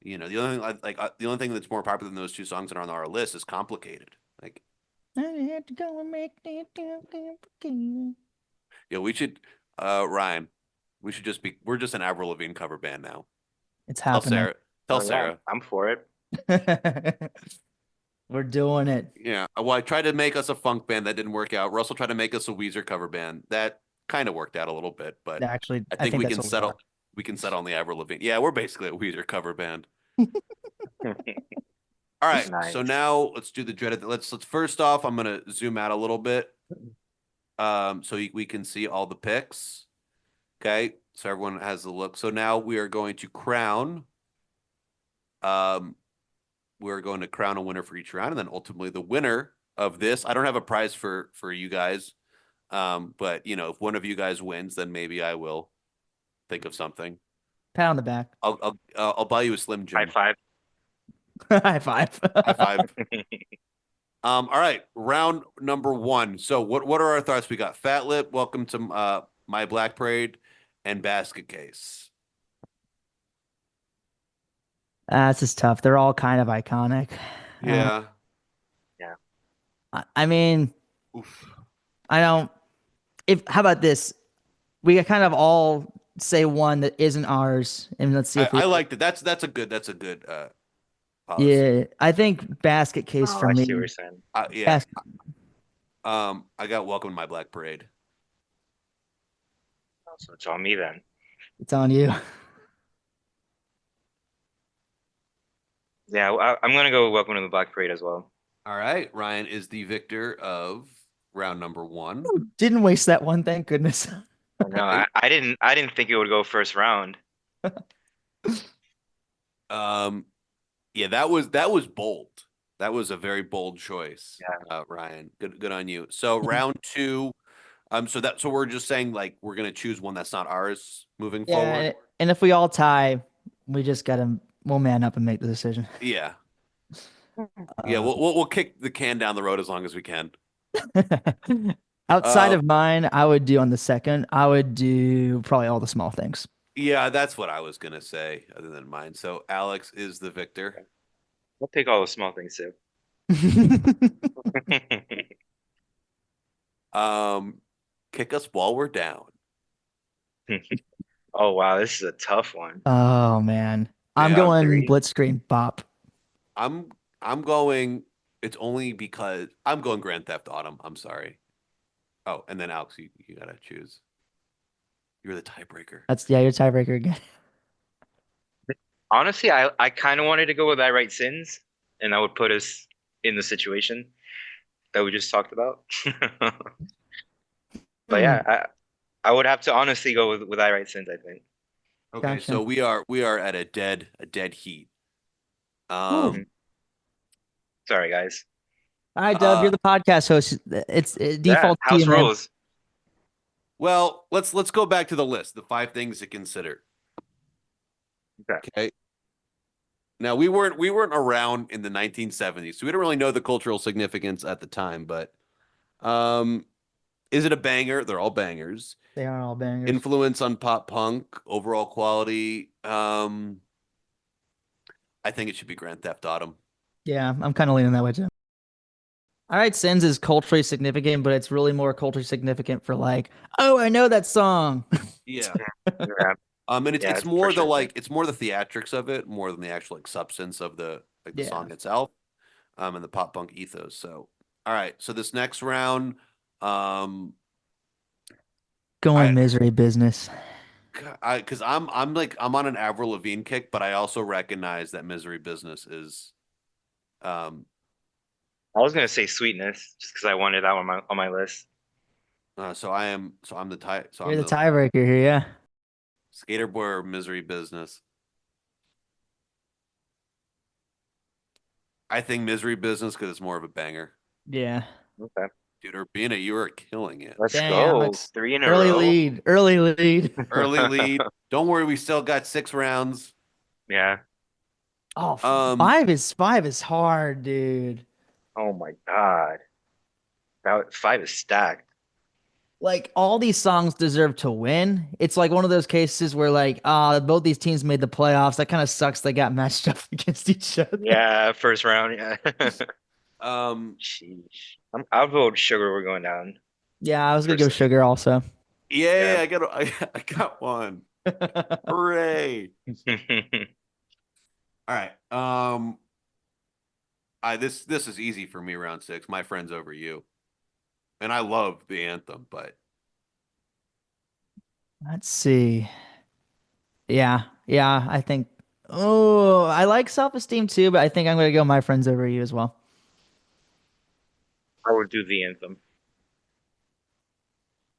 B: The only thing the only thing that's more popular than those two songs that are on our list is "Complicated." Like,
A: I had to go and make it complicated.
B: we should, Ryan, we should just be. We're just an Avril Lavigne cover band now.
A: It's
B: Tell
A: happening.
B: Sarah. Tell
C: Oh yeah,
B: Sarah.
C: I'm for it.
A: We're doing it.
B: Yeah. Well, I tried to make us a funk band that didn't work out. Russell tried to make us a Weezer cover band that kind of worked out a little bit, but
A: Actually,
B: I
A: I
B: think
A: think
B: we
A: that's
B: can
A: what we are.
B: settle. We can settle on the Avril Lavigne. Yeah, we're basically a Weezer cover band. All right, so
C: Nice.
B: now let's do the dreaded. Let's first off, I'm gonna zoom out a little bit, so we can see all the picks. Okay, so everyone has a look. So now we are going to crown. Um, we're going to crown a winner for each round, and then ultimately the winner of this. I don't have a prize for you guys, but if one of you guys wins, then maybe I will think of something.
A: Pat on the back.
B: I'll buy you a Slim
C: High
B: Jim.
C: five.
A: High five.
B: High five. All right, round number one. So what are our thoughts? We got Fat Lip, Welcome to My Black Parade, and Basket Case.
A: This is tough. They're all kind of iconic.
B: Yeah.
C: Yeah.
A: I mean,
B: Oof.
A: I don't. If how about this? We kind of all say one that isn't ours, and let's see if we.
B: I liked it. That's a good policy.
A: Yeah, I think basket case
C: Oh,
A: for
C: I see what you're
A: me.
C: saying.
B: Yeah.
A: Basket,
B: I got Welcome to My Black Parade.
C: So it's on me then.
A: it's on you.
C: Yeah, I'm gonna go with Welcome to the Black Parade as well.
B: All right, Ryan is the victor of round number one.
A: Didn't waste that one, thank goodness.
C: No, I didn't think it would go first round.
B: Um, yeah, that was bold. That was a very bold choice,
C: Yeah.
B: Ryan. Good on you. So round two. So we're just saying like we're gonna choose one that's not ours moving
A: Yeah,
B: forward.
A: and if we all tie, we just gotta we'll man up and make the decision.
B: Yeah, yeah.
A: Uh,
B: We'll kick the can down the road as long as we can.
A: outside
B: Uh,
A: of mine, I would do on the second, I would do probably all the small things.
B: yeah, that's what I was gonna say, other than mine. So Alex is the victor.
C: I'll take all the small things too.
B: Um, kick us while we're down.
C: Oh wow, this is a tough one.
A: Oh man. I'm
B: Yeah,
C: Round
A: going
C: three.
A: Blitzkrieg Bop.
B: I'm I'm going. It's only because I'm going Grand Theft Autumn. I'm sorry. Oh, and then Alex, you gotta choose. You're the tiebreaker.
A: That's yeah, your tiebreaker again.
C: Honestly, I kind of wanted to go with I Write Sins, and that would put us in the situation that we just talked about. But
A: Hmm,
C: yeah, I would have to honestly go with I Write Sins, I think.
B: Okay,
A: gotcha.
B: so we are at a dead heat.
A: Ooh.
B: Um,
C: Sorry, guys.
A: All right, Dub, you're
B: uh,
A: the podcast host. It
C: Yeah,
A: defaults to you,
C: house
A: man.
C: rules.
B: well, let's go back to the list. The five things to consider.
C: Okay.
B: Okay. Now we weren't around in the 1970s, so we don't really know the cultural significance at the time. But um, is it a banger? They're all bangers.
A: They are all bangers.
B: Influence on pop punk, overall quality. I think it should be Grand Theft Autumn.
A: Yeah, I'm kind of leaning that way too. All right, Sins is culturally significant, but it's really more culturally significant for like, oh, I know that song.
B: Yeah.
C: Yeah,
B: And it's
C: yeah,
B: it's
C: it's for
B: more the
C: sure.
B: like it's more the theatrics of it more than the actual like substance of the
A: Yeah,
B: song itself, and the pop punk ethos. So, all right. So this next round, um,
A: going
B: I
A: misery business.
B: because I'm on an Avril Lavigne kick, but I also recognize that Misery Business is, um,
C: I was gonna say Sweetness just because I wanted that one on my list.
B: so I'm
A: You're the
B: the
A: tiebreaker here, yeah.
B: Skater Boy or Misery Business. I think Misery Business because it's more of a banger.
A: Yeah.
C: Okay,
B: Dude, Urbina, you are killing it.
C: let's
A: Damn,
C: go.
A: it's
C: Three in a
A: early
C: row.
A: lead. Early lead.
B: Early lead. Don't worry, we still got 6 rounds.
C: Yeah.
A: Oh,
B: Um,
A: five is hard, dude.
C: Oh my God. That five is stacked.
A: Like all these songs deserve to win. It's like one of those cases where like, both these teams made the playoffs. That kind of sucks. They got matched up against each other.
C: Yeah, first round. Yeah.
B: um,
C: Sheesh. I'll vote Sugar. We're going down.
A: Yeah, I was gonna go
C: First.
A: Sugar also.
B: yeah,
C: Yeah.
B: I got one. Hooray. All right. This is easy for me, round six. My friends over you. And I love the anthem, but
A: Let's see. Yeah, I think. Oh, I like self-esteem too, but I think I'm gonna go my friends over you as well.
C: I would do the anthem.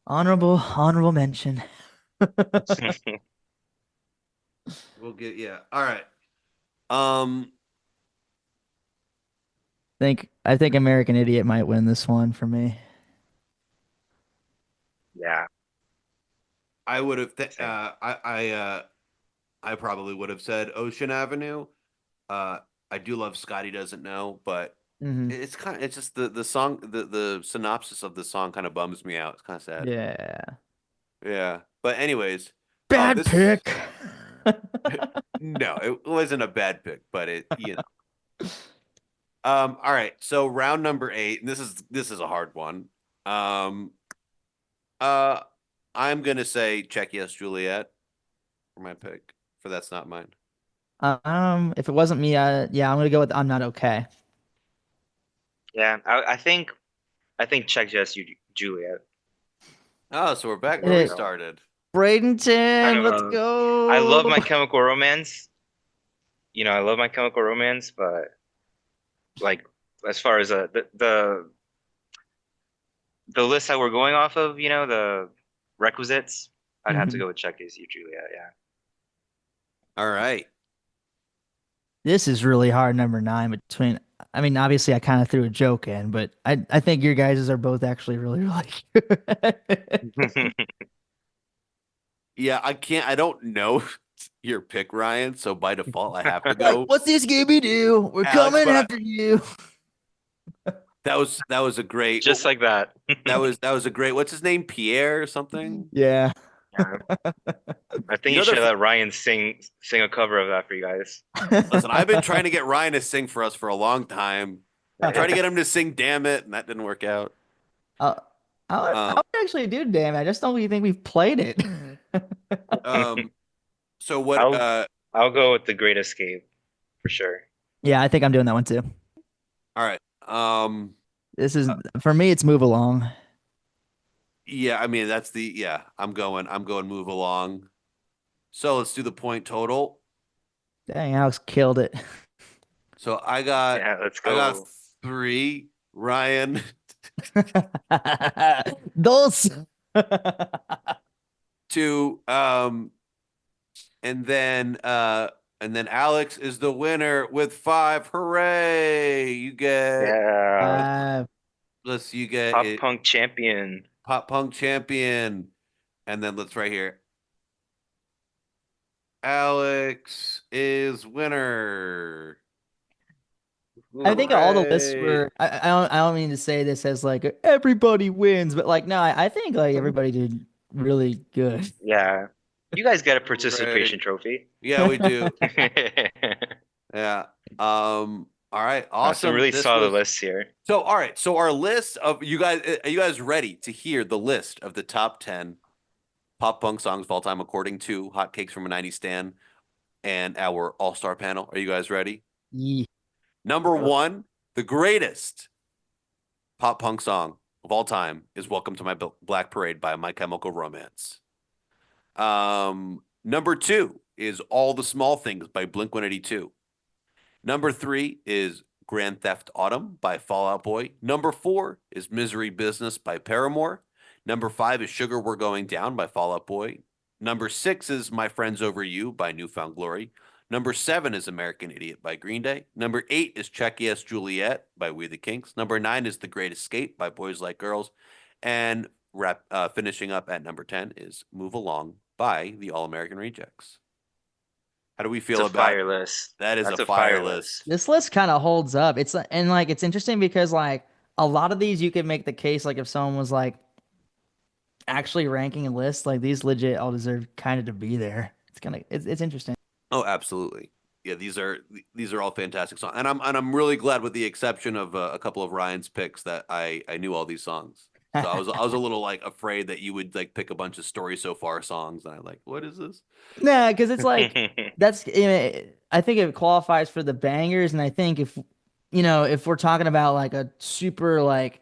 A: Honorable mention.
B: we'll get yeah. All right. Um,
A: I think American Idiot might win this one for me.
C: Yeah.
B: I would have
C: Same.
B: I probably would have said Ocean Avenue. Uh, I do love Scotty Doesn't Know, but
A: Hmm.
B: it's just the song the synopsis of the song kind of bums me out. It's kind of sad.
A: Yeah.
B: Yeah. But anyways, oh,
A: Bad
B: this is
A: pick.
B: no, it wasn't a bad pick, but it. All right. So round number eight, and this is a hard one. Um, uh, I'm gonna say Check Yes Juliet for my pick. For That's Not Mine.
A: If it wasn't me, yeah, I'm gonna go with I'm Not Okay.
C: Yeah. I think check just you, Juliet.
B: Oh, so we're back
A: Hit
B: where we
A: it.
B: started.
C: Kind
A: Bradenton,
C: of
A: let's
C: I
A: go.
C: love My Chemical Romance. I love My Chemical Romance, but like as far as the list that we're going off of, the requisites, I'd have to
A: Mhm.
C: go with Check Is You, Juliet. Yeah.
B: All right.
A: This is really hard, number nine, between, I mean, obviously I kind of threw a joke in, but I think your guys' are both actually really, really good.
B: Yeah, I don't know your pick, Ryan. So by default, I have to
A: Like,
B: go
A: what's this Scooby do? We're
B: Alex.
A: coming
B: But
A: after you.
B: that was a great.
C: Just like that.
B: That was a great. What's his name? Pierre or something?
A: Yeah.
C: Yeah. I think
B: You
C: you
B: know, they're
C: should let Ryan sing a cover of that for you guys.
B: listen. I've been trying to get Ryan to sing for us for a long time. Try to get him to sing "Damn It," and that didn't work out.
A: Uh, I
B: Um,
A: would actually do, damn it. I just don't really think we've played it.
B: um. So what?
C: I'll I'll go with The Great Escape for sure.
A: Yeah, I think I'm doing that one too.
B: All right.
A: This is, for me, it's Move Along.
B: Yeah. I mean, that's the. Yeah. I'm going. I'm going. Move along. So let's do the point total.
A: Dang, Alex killed it.
B: So I got.
C: Yeah, let's
B: I got
C: go.
B: 3. Ryan
A: Dos.
B: 2. And then Alex is the winner with 5. Hooray! You get
C: Yeah.
B: you get
C: Pop
B: it,
C: punk champion.
B: pop punk champion, and then let's right here. Alex is winner.
A: I think all the lists
B: Hooray!
A: were. I don't mean to say this as like everybody wins, but like no, I think like everybody did really good.
C: Yeah. You guys get a
B: Hooray!
C: participation trophy.
B: Yeah, we do.
C: Got
B: Yeah. All right.
C: some
B: Awesome.
C: really
B: This
C: solid
B: was
C: lists here.
B: so. All right. So our list of you guys. Are you guys ready to hear the list of the top 10 pop punk songs of all time according to Hotcakes from a 90s Stand and our all-star panel? Are you guys ready?
A: Yee.
B: Number 1, the greatest pop punk song of all time is "Welcome to My Black Parade" by My Chemical Romance. Number 2 is "All the Small Things" by Blink-182. Number 3 is "Grand Theft Autumn" by Fall Out Boy. Number 4 is "Misery Business" by Paramore. Number 5 is "Sugar We're Going Down" by Fall Out Boy. Number 6 is "My Friends Over You" by Newfound Glory. Number 7 is "American Idiot" by Green Day. Number 8 is "Check Yes Juliet" by We the Kinks. Number 9 is "The Great Escape" by Boys Like Girls. And finishing up at number 10 is "Move Along" by the All American Rejects. How do we
C: It's
B: feel
C: a
B: about
C: fire list.
B: that? Is a
C: That's a
B: fire
C: fire
B: list.
C: list.
A: This list kind of holds up. And like it's interesting because like a lot of these you could make the case like if someone was like actually ranking a list, like these legit all deserve kind of to be there. It's interesting.
B: Oh, absolutely. Yeah, these are all fantastic songs, and I'm really glad, with the exception of a couple of Ryan's picks, that I knew all these songs. So I was a little like afraid that you would like pick a bunch of Story So Far songs, and I like, what is this?
A: Nah, because it's like that's I think it qualifies for the bangers, and I think if we're talking about like a super like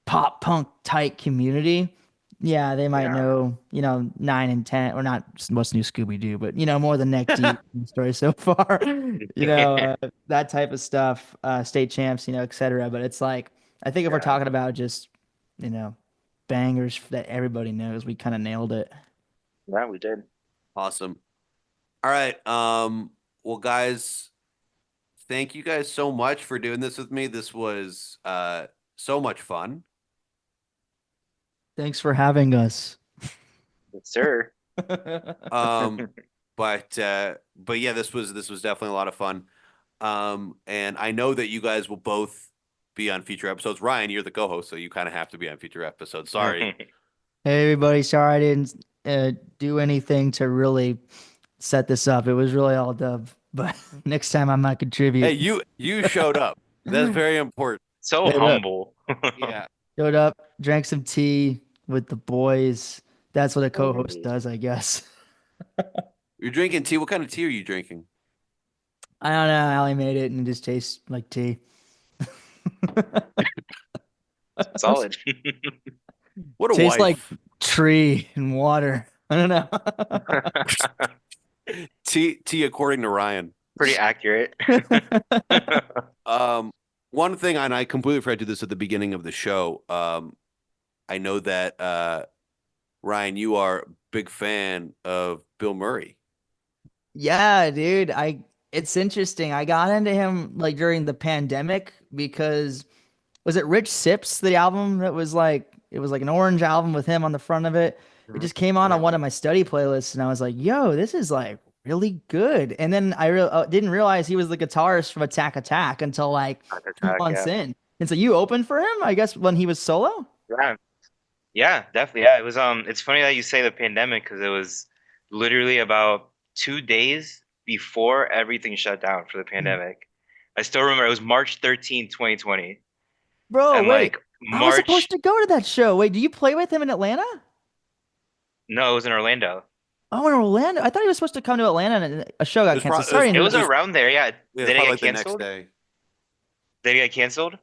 A: pop punk tight community, yeah, they might
C: Yeah.
A: know 9 and 10 or not what's new Scooby Doo, but more than neck deep in the story so far, that type of stuff, state champs, etc. But it's like I think if we're
C: Yeah.
A: talking about just you know bangers that everybody knows, we kind of nailed it.
C: Yeah, we did.
B: Awesome. All right. Well, guys, thank you guys so much for doing this with me. This was so much fun.
A: Thanks for having us.
C: Yes, sir.
B: Um, but yeah, this was definitely a lot of fun. And I know that you guys will both be on future episodes. Ryan, you're the co-host, so you kind of have to be on future episodes. Sorry.
A: Hey everybody, sorry I didn't do anything to really set this up. It was really all Dove, but next time I might
B: Hey,
A: contribute.
B: you showed up. That's very important.
C: So
A: Showed up,
C: humble.
B: Yeah.
A: showed up, drank some tea with the boys. That's what a co-host
C: Hey.
A: does, I guess.
B: You're drinking tea. What kind of tea are you drinking?
A: I don't know. Allie made it and it just tastes like tea.
C: Solid.
B: What a
A: Tastes like
B: wife.
A: tree and water. I don't know.
B: Tea according to Ryan.
C: Pretty accurate.
B: One thing, and I completely forgot to do this at the beginning of the show. I know that Ryan, you are a big fan of Bill Murray.
A: Yeah, dude. It's interesting. I got into him like during the pandemic because was it Rich Sips, the album that was like it was like an orange album with him on the front of it. It
C: Mhm.
A: just came on
C: Mhm.
A: one of my study playlists, and I was like, "Yo, this is like really good." And then didn't realize he was the guitarist from Attack Attack until like
C: Back
A: two
C: attack,
A: months
C: yeah.
A: in. And so you opened for him, I guess, when he was solo.
C: Yeah. Yeah, definitely. Yeah, it was it's funny that you say the pandemic because it was literally about 2 days before everything shut down for the
A: Mhm.
C: pandemic. I still remember it was March 13th, 2020.
A: Bro,
C: And
A: wait.
C: like
A: I was supposed
C: March,
A: to go to that show. Wait, do you play with him in Atlanta?
C: no, it was in Orlando.
A: Oh, in Orlando. I thought he was supposed to come to Atlanta and a show
B: It
A: got
B: was
A: canceled.
B: probably
A: Sorry.
C: It was
B: it was
C: around there, yeah.
B: yeah, it was
C: Did it
B: probably
C: get
B: like the next
C: canceled?
B: day.
C: Did it get canceled?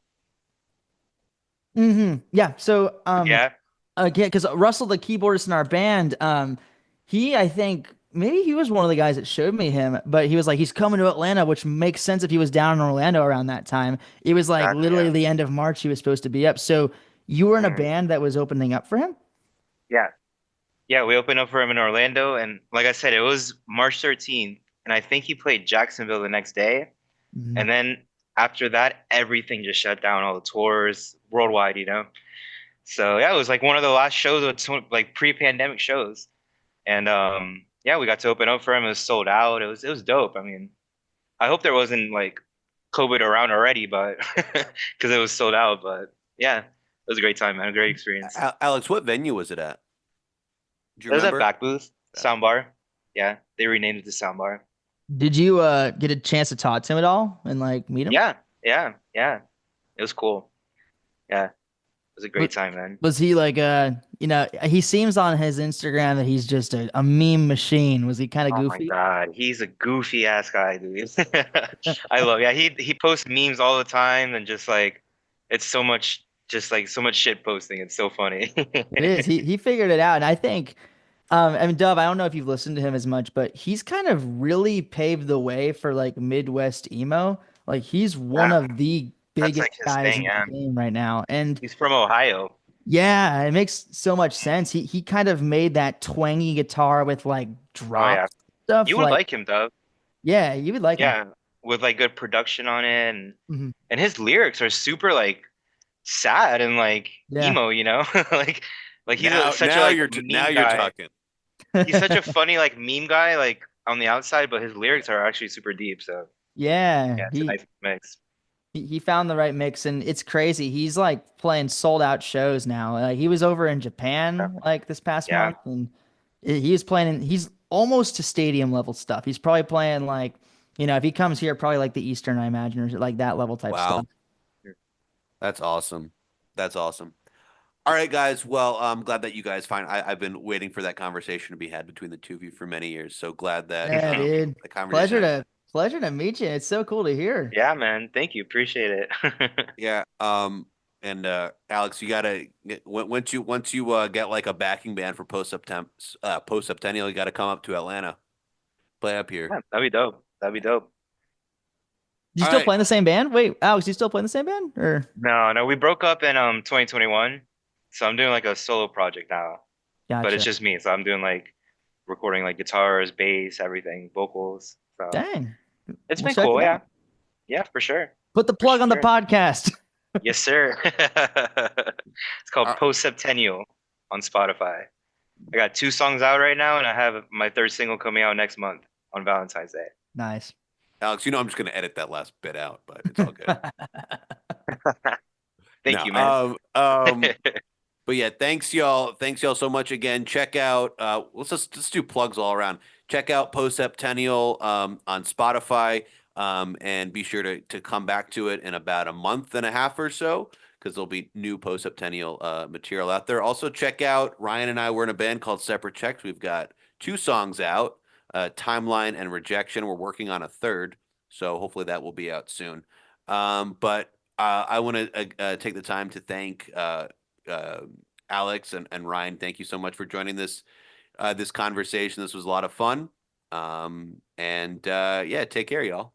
A: Yeah. So,
C: Yeah.
A: again, because Russell, the keyboardist in our band, I think maybe he was one of the guys that showed me him, but he was like, he's coming to Atlanta, which makes sense if he was down in Orlando around that time. It was like
C: Gotcha,
A: literally
C: yeah.
A: the end of March he was supposed to be up. So you were in a
C: Mhm.
A: band that was opening up for him?
C: Yeah. Yeah, we opened up for him in Orlando, and like I said, it was March 13th, and I think he played Jacksonville the next day.
A: Mhm.
C: And then after that, everything just shut down, all the tours worldwide, you know? So yeah, it was like one of the last shows of like pre-pandemic shows. And yeah, we got to open up for him. It was sold out. It was dope. I mean, I hope there wasn't like COVID around already, but because it was sold out. But yeah, it was a great time, man. A great experience.
B: Alex, what venue was it at? Do you
C: It was at
B: remember?
C: Back Booth Soundbar. Yeah, they renamed it to Soundbar.
A: Did you get a chance to talk to him at all and like meet him?
C: Yeah, yeah, yeah. It was cool. Yeah, it was a great
A: But
C: time, man.
A: was he like he seems on his Instagram that he's just a meme machine. Was he kind of
C: Oh my
A: goofy?
C: God, he's a goofy ass guy, dude. I love. Yeah, he posts memes all the time and just like it's so much, just like so much shit posting. It's so funny.
A: It is. He figured it out, and I think, I mean, Dove. I don't know if you've listened to him as much, but he's kind of really paved the way for like Midwest emo. Like he's one
C: Yeah,
A: of the
C: that's
A: biggest
C: like his
A: guys
C: thing.
A: in the
C: Yeah,
A: game right now, and
C: he's from Ohio.
A: yeah, it makes so much sense. He kind of made that twangy guitar with like
C: Oh
A: drop
C: yeah,
A: stuff.
C: you would
A: Like,
C: like him though.
A: yeah, you would like him.
C: Yeah, with like good production on it,
A: Mhm.
C: and his lyrics are super like sad and like
A: Yeah.
C: emo. You know, like he's
B: Now,
C: such a
B: now
C: like
B: you're now
C: meme
B: you're
C: guy.
B: talking.
C: He's such a funny like meme guy like on the outside, but his lyrics are actually super deep. So
A: Yeah,
C: yeah, it's a nice mix.
A: he found the right mix, and it's crazy. He's like playing sold out shows now. Like he was over in
C: Yeah.
A: Japan like this past
C: Yeah.
A: month, and he was playing. He's almost to stadium level stuff. He's probably playing like if he comes here, probably like the Eastern, I imagine, or like that level type stuff.
B: Wow, that's awesome. That's awesome. All right, guys. Well, I'm glad that you guys I've been waiting for that conversation to be had between the two of you for many years. So glad that
A: Yeah, dude.
B: the conversation.
A: Pleasure to pleasure to meet you. It's so cool to hear.
C: Yeah, man. Thank you. Appreciate it.
B: Yeah. And Alex, you gotta once you get like a backing band for post Septennial, you gotta come up to Atlanta, play up here.
C: Yeah, that'd be dope. That'd be dope.
A: You
B: All
A: still
B: right.
A: playing the same band? Wait, Alex, you still playing the same band? Or
C: No, no, we broke up in 2021. So I'm doing like a solo project now. But it's
A: gotcha.
C: just me. So I'm doing like recording like guitars, bass, everything, vocals. So
A: Dang.
C: it's
A: We'll
C: been
A: check
C: cool,
A: it
C: yeah.
A: out.
C: Yeah, for sure.
A: Put the
C: For
A: plug on the
C: sure.
A: podcast.
C: Yes, sir. It's called
B: Uh,
C: Post Septennial on Spotify. I got 2 songs out right now, and I have my third single coming out next month on Valentine's Day.
A: Nice.
B: Alex, I'm just gonna edit that last bit out, but it's all good.
C: Thank
B: No.
C: you, man.
B: But yeah, thanks y'all. Thanks y'all so much again. Check out let's do plugs all around. Check out Post Septennial on Spotify. And be sure to come back to it in about a month and a half or so, because there'll be new Post Septennial material out there. Also check out Ryan and I were in a band called Separate Checks. We've got 2 songs out, Timeline and Rejection. We're working on a third, so hopefully that will be out soon. But I want to take the time to thank uh, Alex and Ryan. Thank you so much for joining this conversation. This was a lot of fun. And yeah, take care, y'all.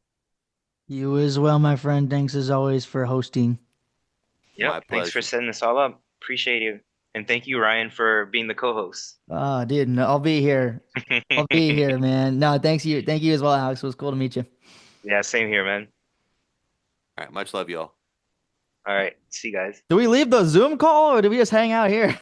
A: You as well, my friend. Thanks as always for hosting.
C: Yep.
B: My
C: Thanks for
B: pleasure.
C: setting this all up. Appreciate you. And thank you, Ryan, for being the co-host.
A: Oh, dude, no, I'll be here. I'll be here, man. No, thank you as well, Alex. It was cool to meet you.
C: Yeah, same here, man.
B: All right, much love, y'all.
C: All right, see you guys.
A: Do we leave the Zoom call or do we just hang out here?